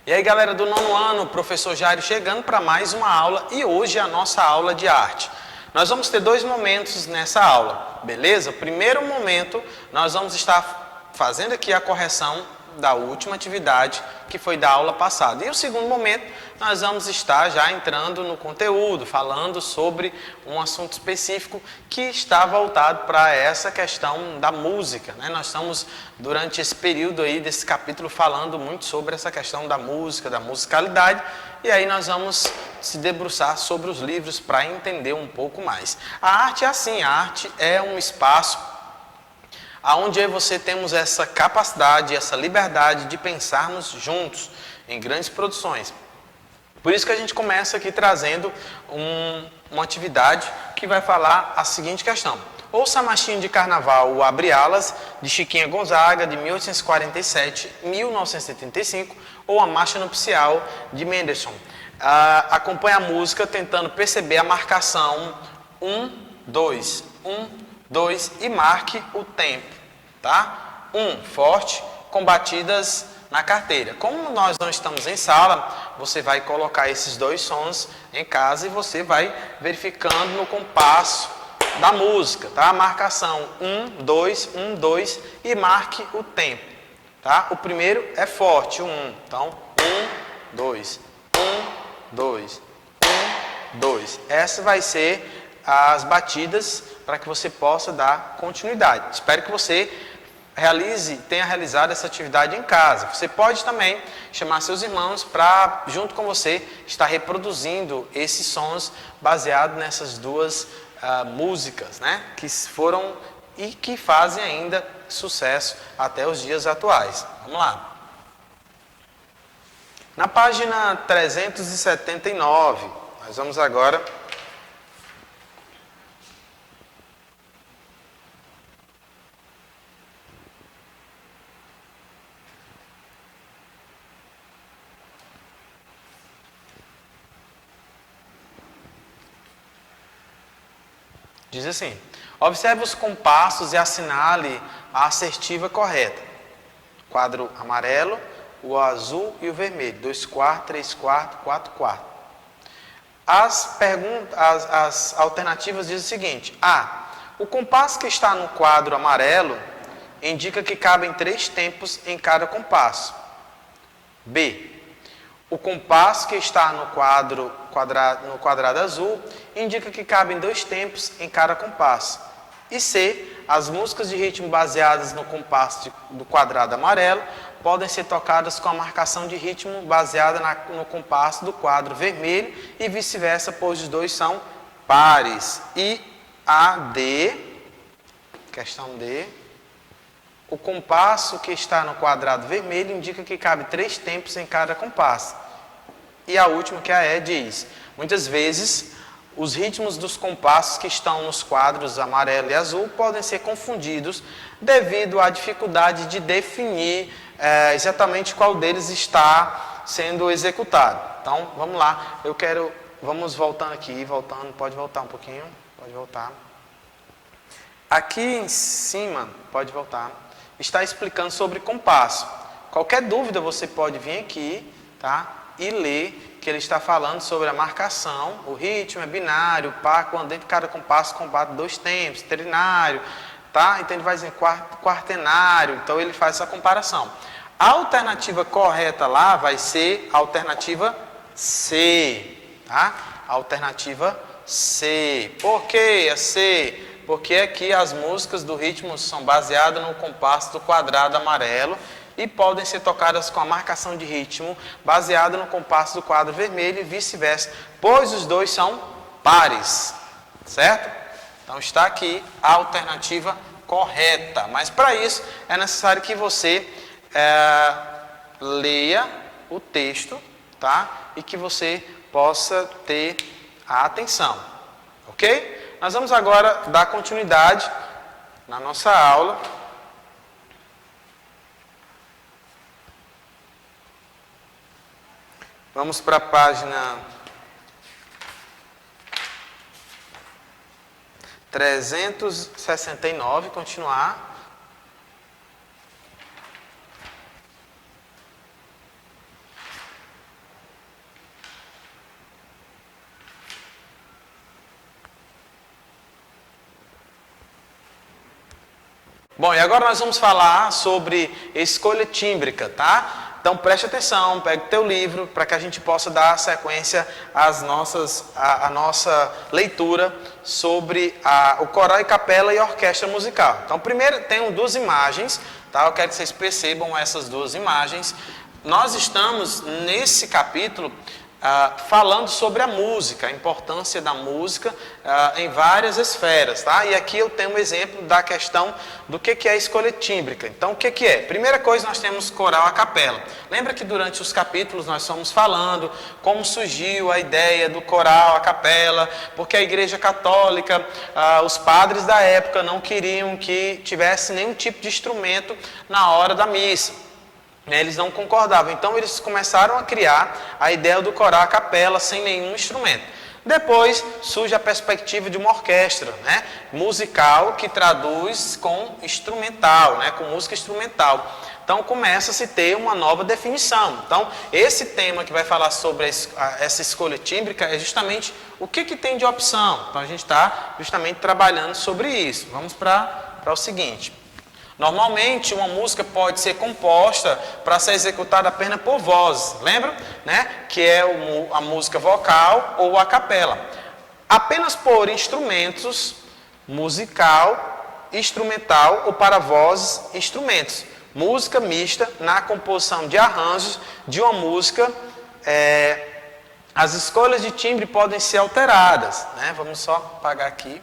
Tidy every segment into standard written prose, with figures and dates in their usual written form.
E aí, galera do nono ano, o professor Jairo chegando para mais uma aula e hoje é a nossa aula de arte. Nós vamos ter dois momentos nessa aula, beleza? O primeiro momento, nós vamos estar fazendo aqui a correção da última atividade que foi da aula passada. E o segundo momento, nós vamos estar já entrando no conteúdo, falando sobre um assunto específico que está voltado para essa questão da música, né? Nós estamos, durante esse período aí desse capítulo, falando muito sobre essa questão da música, da musicalidade, e aí nós vamos se debruçar sobre os livros para entender um pouco mais. A arte é assim, a arte é um espaço aonde eu e você temos essa capacidade, essa liberdade de pensarmos juntos em grandes produções. Por isso que a gente começa aqui trazendo uma atividade que vai falar a seguinte questão. Ouça a Marchinha de Carnaval, o Abre Alas, de Chiquinha Gonzaga, de 1847-1975, ou a Marcha Nupcial, de Mendelssohn. Acompanhe a música tentando perceber a marcação 1, 2, 1, 2 e marque o tempo, tá? 1, forte, com batidas na carteira. Como nós não estamos em sala, você vai colocar esses dois sons em casa e você vai verificando no compasso da música, tá? Marcação 1, 2, 1, 2 e marque o tempo, tá? O primeiro é forte, o 1. Então, 1, 2, 1, 2, 1, 2. Essa vai ser as batidas para que você possa dar continuidade. Espero que você tenha realizado essa atividade em casa. Você pode também chamar seus irmãos para, junto com você, estar reproduzindo esses sons baseados nessas duas músicas, né? Que foram e que fazem ainda sucesso até os dias atuais. Vamos lá. Na página 379, nós vamos agora diz assim: observe os compassos e assinale a assertiva correta. Quadro amarelo, o azul e o vermelho. 2/4, 3/4, 4/4. As alternativas dizem o seguinte: A. O compasso que está no quadro amarelo indica que cabem 3 tempos em cada compasso. B. O compasso que está no quadrado azul indica que cabem 2 tempos em cada compasso. E C. As músicas de ritmo baseadas no compasso do quadrado amarelo podem ser tocadas com a marcação de ritmo baseada no compasso do quadro vermelho e vice-versa, pois os dois são pares. E a D, questão D. O compasso que está no quadrado vermelho indica que cabe 3 tempos em cada compasso. E a última, que é a E, diz: muitas vezes, os ritmos dos compassos que estão nos quadros amarelo e azul podem ser confundidos devido à dificuldade de definir exatamente qual deles está sendo executado. Então, vamos lá. Vamos voltando aqui, pode voltar um pouquinho, pode voltar. Aqui em cima, pode voltar, está explicando sobre compasso. Qualquer dúvida você pode vir aqui, tá? E ler que ele está falando sobre a marcação, o ritmo é binário, par, quando dentro de cada compasso combate 2 tempos, trinário, tá? Então ele vai dizer quartenário, então ele faz essa comparação. A alternativa correta lá vai ser a alternativa C, tá? A alternativa C. Por que a C? Porque aqui as músicas do ritmo são baseadas no compasso do quadrado amarelo e podem ser tocadas com a marcação de ritmo baseada no compasso do quadro vermelho e vice-versa, pois os dois são pares, certo? Então está aqui a alternativa correta, mas para isso é necessário que você leia o texto, tá? E que você possa ter a atenção, ok? Nós vamos agora dar continuidade na nossa aula. Vamos para a página 369, continuar. Bom, e agora nós vamos falar sobre escolha tímbrica, tá? Então preste atenção, pegue o teu livro para que a gente possa dar sequência à nossa leitura sobre o coral e capela e orquestra musical. Então primeiro tem duas imagens, tá? Eu quero que vocês percebam essas duas imagens. Nós estamos nesse capítulo falando sobre a música, a importância da música em várias esferas, tá? E aqui eu tenho um exemplo da questão do que é escolha tímbrica. Então, o que é? Primeira coisa, nós temos coral a capela. Lembra que durante os capítulos nós fomos falando como surgiu a ideia do coral a capela, porque a Igreja Católica, os padres da época não queriam que tivesse nenhum tipo de instrumento na hora da missa. Eles não concordavam, então eles começaram a criar a ideia do coral a capela sem nenhum instrumento. Depois surge a perspectiva de uma orquestra, né, musical que traduz com instrumental, né, com música instrumental. Então começa a se ter uma nova definição. Então esse tema que vai falar sobre essa escolha tímbrica é justamente o que tem de opção. Então a gente está justamente trabalhando sobre isso. Vamos para o seguinte. Normalmente, uma música pode ser composta para ser executada apenas por vozes, lembra? Né? Que é a música vocal ou a capela. Apenas por instrumentos, musical, instrumental ou para vozes, instrumentos. Música mista na composição de arranjos de uma música. As escolhas de timbre podem ser alteradas, né? Vamos só apagar aqui.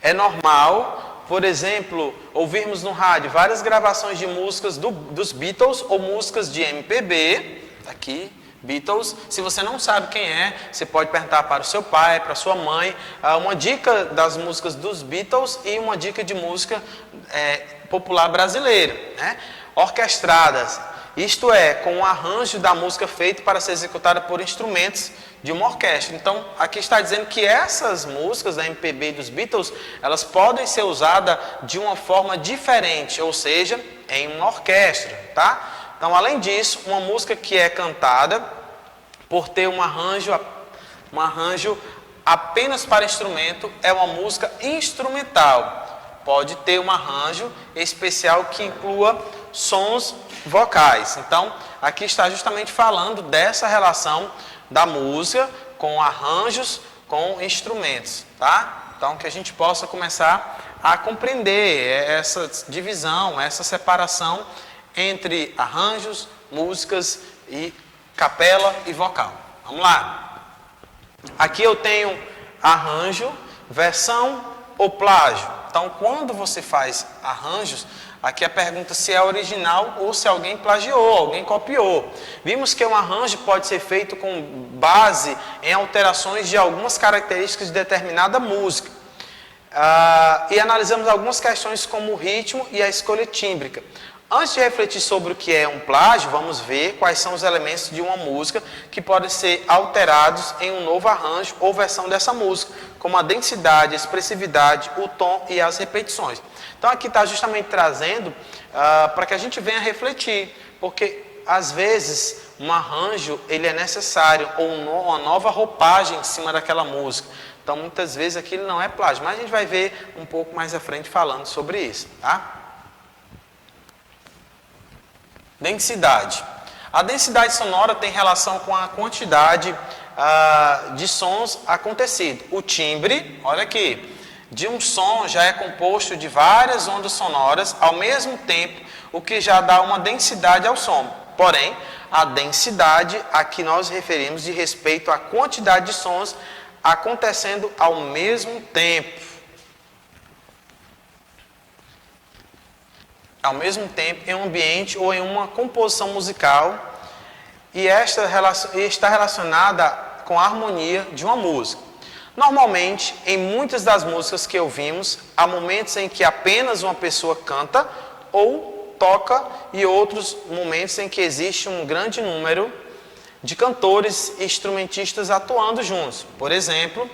É normal, por exemplo, ouvirmos no rádio várias gravações de músicas dos Beatles ou músicas de MPB, aqui, Beatles. Se você não sabe quem é, você pode perguntar para o seu pai, para a sua mãe, uma dica das músicas dos Beatles e uma dica de música popular brasileira, né? Orquestradas, isto é, com um arranjo da música feito para ser executada por instrumentos de uma orquestra. Então, aqui está dizendo que essas músicas da MPB e dos Beatles, elas podem ser usadas de uma forma diferente, ou seja, em uma orquestra, tá? Então, além disso, uma música que é cantada por ter um arranjo apenas para instrumento é uma música instrumental. Pode ter um arranjo especial que inclua sons vocais. Então, aqui está justamente falando dessa relação da música com arranjos, com instrumentos, tá? Então, que a gente possa começar a compreender essa divisão, essa separação entre arranjos, músicas e capela e vocal. Vamos lá. Aqui eu tenho arranjo, versão ou plágio. Então, quando você faz arranjos, aqui a pergunta se é original ou se alguém plagiou, alguém copiou. Vimos que um arranjo pode ser feito com base em alterações de algumas características de determinada música. E analisamos algumas questões como o ritmo e a escolha tímbrica. Antes de refletir sobre o que é um plágio, vamos ver quais são os elementos de uma música que podem ser alterados em um novo arranjo ou versão dessa música, como a densidade, a expressividade, o tom e as repetições. Então aqui está justamente trazendo para que a gente venha refletir, porque às vezes um arranjo ele é necessário, ou uma nova roupagem em cima daquela música. Então muitas vezes aquilo não é plágio, mas a gente vai ver um pouco mais à frente falando sobre isso, tá? Densidade. A densidade sonora tem relação com a quantidade de sons acontecidos. O timbre, olha aqui, de um som já é composto de várias ondas sonoras ao mesmo tempo, o que já dá uma densidade ao som. Porém, a densidade a que nós referimos de respeito à quantidade de sons acontecendo ao mesmo tempo. Ao mesmo tempo em um ambiente ou em uma composição musical, e esta está relacionada com a harmonia de uma música. Normalmente, em muitas das músicas que ouvimos, há momentos em que apenas uma pessoa canta ou toca e outros momentos em que existe um grande número de cantores e instrumentistas atuando juntos. Por exemplo,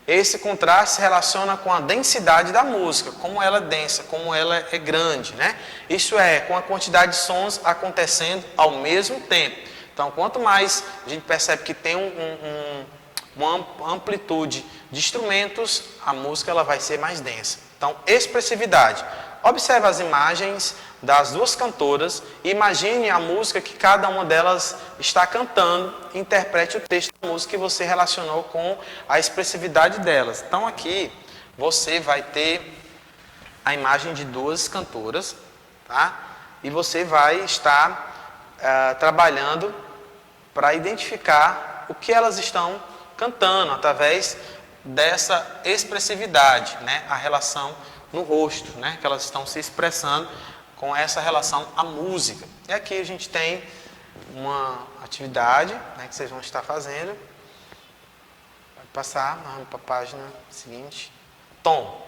esse contraste se relaciona com a densidade da música, como ela é densa, como ela é grande, né? Isso é, com a quantidade de sons acontecendo ao mesmo tempo. Então, quanto mais a gente percebe que tem uma amplitude de instrumentos, a música ela vai ser mais densa. Então, expressividade. Observe as imagens das duas cantoras e imagine a música que cada uma delas está cantando, interprete o texto da música que você relacionou com a expressividade delas. Então aqui você vai ter a imagem de duas cantoras, tá? E você vai estar trabalhando para identificar o que elas estão cantando através dessa expressividade, né? A relação no rosto, né? Que elas estão se expressando com essa relação à música. E aqui a gente tem uma atividade, né, que vocês vão estar fazendo. Pode passar, vamos para a página seguinte. Tom.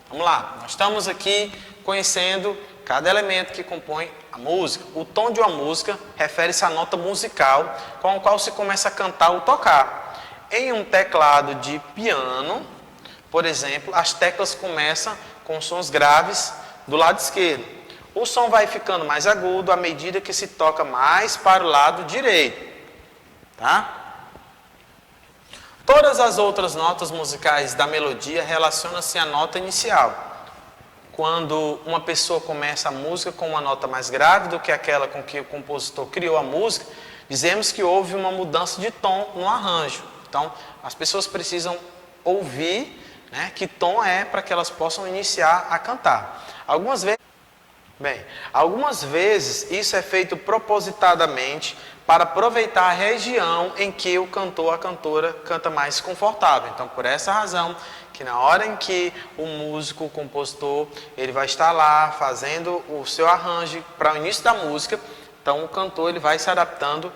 Vamos lá, nós estamos aqui conhecendo cada elemento que compõe a música. O tom de uma música refere-se à nota musical com a qual se começa a cantar ou tocar. Em um teclado de piano, por exemplo, as teclas começam com sons graves do lado esquerdo. O som vai ficando mais agudo à medida que se toca mais para o lado direito. Tá? Todas as outras notas musicais da melodia relacionam-se à nota inicial. Quando uma pessoa começa a música com uma nota mais grave do que aquela com que o compositor criou a música, dizemos que houve uma mudança de tom no arranjo. Então, as pessoas precisam ouvir, né, que tom é para que elas possam iniciar a cantar. Algumas vezes isso é feito propositadamente para aproveitar a região em que o cantor, a cantora canta mais confortável. Então, por essa razão, que na hora em que o músico, o compositor, ele vai estar lá fazendo o seu arranjo para o início da música, então o cantor ele vai se adaptando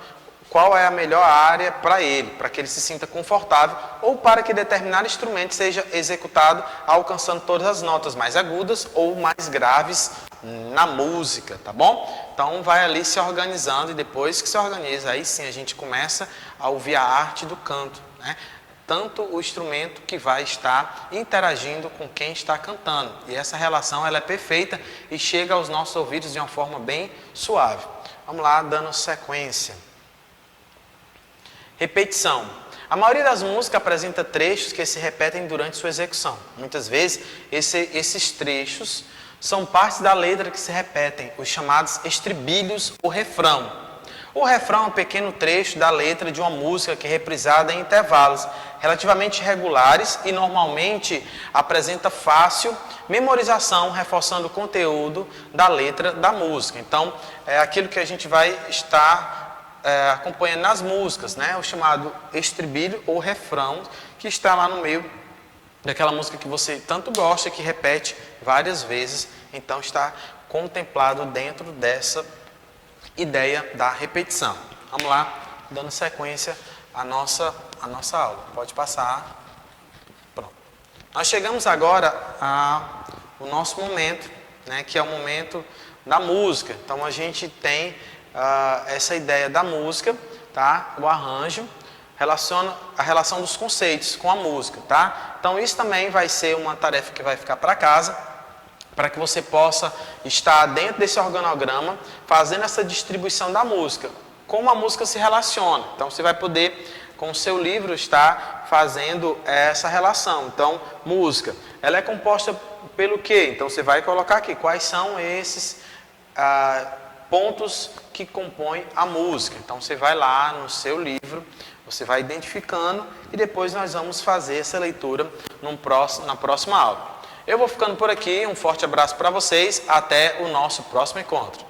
qual é a melhor área para ele, para que ele se sinta confortável ou para que determinado instrumento seja executado alcançando todas as notas mais agudas ou mais graves na música, tá bom? Então vai ali se organizando e depois que se organiza, aí sim a gente começa a ouvir a arte do canto, né? Tanto o instrumento que vai estar interagindo com quem está cantando. E essa relação ela é perfeita e chega aos nossos ouvidos de uma forma bem suave. Vamos lá, dando sequência. Repetição. A maioria das músicas apresenta trechos que se repetem durante sua execução. Muitas vezes, esses trechos são partes da letra que se repetem, os chamados estribilhos ou refrão. O refrão é um pequeno trecho da letra de uma música que é reprisada em intervalos relativamente regulares e normalmente apresenta fácil memorização, reforçando o conteúdo da letra da música. Então, é aquilo que a gente vai estar acompanhando nas músicas, né? O chamado estribilho ou refrão, que está lá no meio daquela música que você tanto gosta, que repete várias vezes. Então está contemplado dentro dessa ideia da repetição. Vamos lá, dando sequência à nossa aula. Pode passar. Pronto. Nós chegamos agora ao nosso momento, né? Que é o momento da música. Então a gente tem essa ideia da música, tá? O arranjo, relaciona a relação dos conceitos com a música, tá? Então isso também vai ser uma tarefa que vai ficar para casa, para que você possa estar dentro desse organograma, fazendo essa distribuição da música, como a música se relaciona. Então você vai poder, com o seu livro, estar fazendo essa relação. Então, música, ela é composta pelo quê? Então você vai colocar aqui quais são esses pontos que compõem a música. Então você vai lá no seu livro, você vai identificando e depois nós vamos fazer essa leitura na próxima aula. Eu vou ficando por aqui, um forte abraço para vocês, até o nosso próximo encontro.